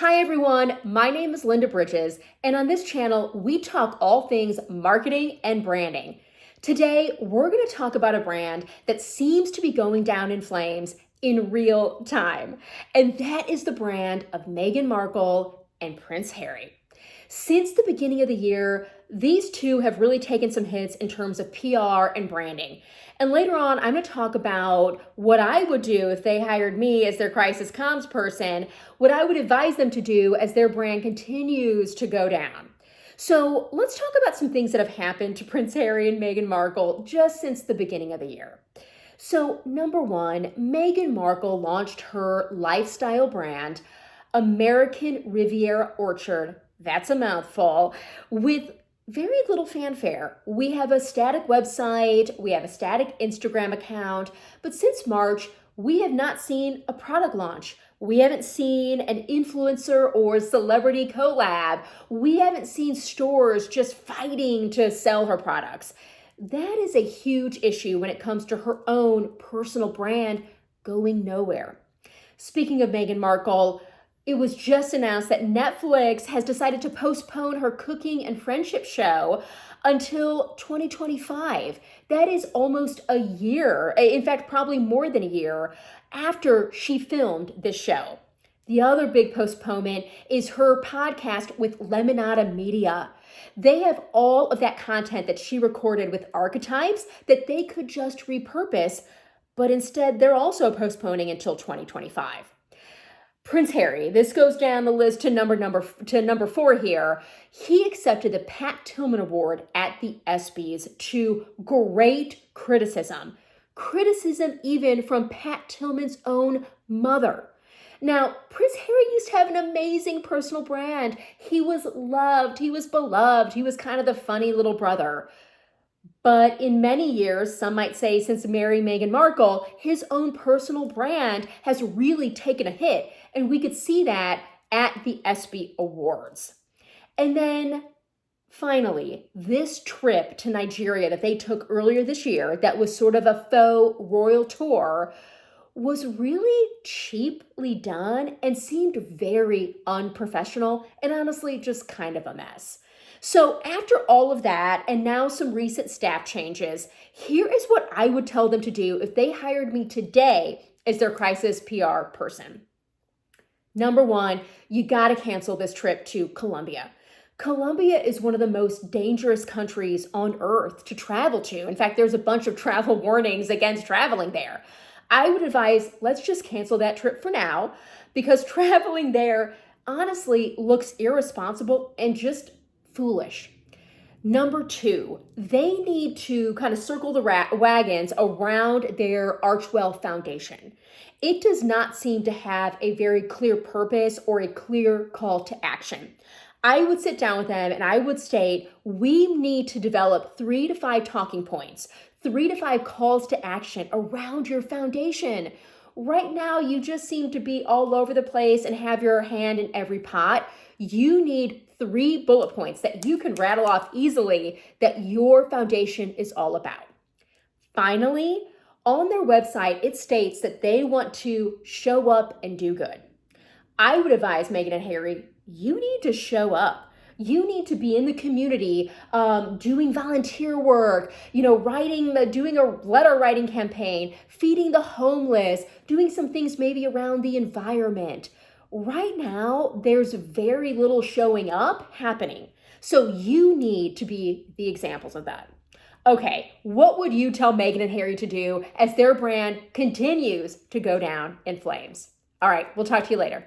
Hi everyone, my name is Linda Bridges, and on this channel, we talk all things marketing and branding. Today, we're going to talk about a brand that seems to be going down in flames in real time, and that is the brand of Meghan Markle and Prince Harry. Since the beginning of the year, these two have really taken some hits in terms of PR and branding. And later on, I'm going to talk about what I would do if they hired me as their crisis comms person, what I would advise them to do as their brand continues to go down. So let's talk about some things that have happened to Prince Harry and Meghan Markle just since the beginning of the year. So number one, Meghan Markle launched her lifestyle brand, American Rivier Orchard. That's a mouthful, with very little fanfare. We have a static website, we have a static Instagram account, but since March, we have not seen a product launch. We haven't seen an influencer or celebrity collab. We haven't seen stores just fighting to sell her products. That is a huge issue when it comes to her own personal brand going nowhere. Speaking of Meghan Markle, it was just announced that Netflix has decided to postpone her cooking and friendship show until 2025. That is almost a year, in fact, probably more than a year after she filmed this show. The other big postponement is her podcast with Lemonada Media. They have all of that content that she recorded with archetypes that they could just repurpose, but instead they're also postponing until 2025. Prince Harry, this goes down the list to number 4 here. He accepted the Pat Tillman Award at the ESPYs to great criticism. Criticism even from Pat Tillman's own mother. Now, Prince Harry used to have an amazing personal brand. He was loved, he was beloved, he was kind of the funny little brother. But in many years, some might say since marrying Meghan Markle, his own personal brand has really taken a hit. And we could see that at the ESPY Awards. And then finally, this trip to Nigeria that they took earlier this year, that was sort of a faux royal tour, was really cheaply done and seemed very unprofessional and honestly just kind of a mess. So after all of that, and now some recent staff changes, here is what I would tell them to do if they hired me today as their crisis PR person. Number one, you got to cancel this trip to Colombia. Colombia is one of the most dangerous countries on earth to travel to. In fact, there's a bunch of travel warnings against traveling there. I would advise, let's just cancel that trip for now, because traveling there honestly looks irresponsible and just foolish. Number two, they need to kind of circle the wagons around their Archwell Foundation. It does not seem to have a very clear purpose or a clear call to action. I would sit down with them and I would state, we need to develop 3 to 5 talking points, 3 to 5 calls to action around your foundation. Right now, you just seem to be all over the place and have your hand in every pot. You need 3 bullet points that you can rattle off easily that your foundation is all about. Finally, on their website, it states that they want to show up and do good. I would advise Meghan and Harry, you need to show up. You need to be in the community, doing volunteer work, doing a letter writing campaign, feeding the homeless, doing some things maybe around the environment. Right now, there's very little showing up happening. So you need to be the examples of that. Okay, what would you tell Meghan and Harry to do as their brand continues to go down in flames? All right, we'll talk to you later.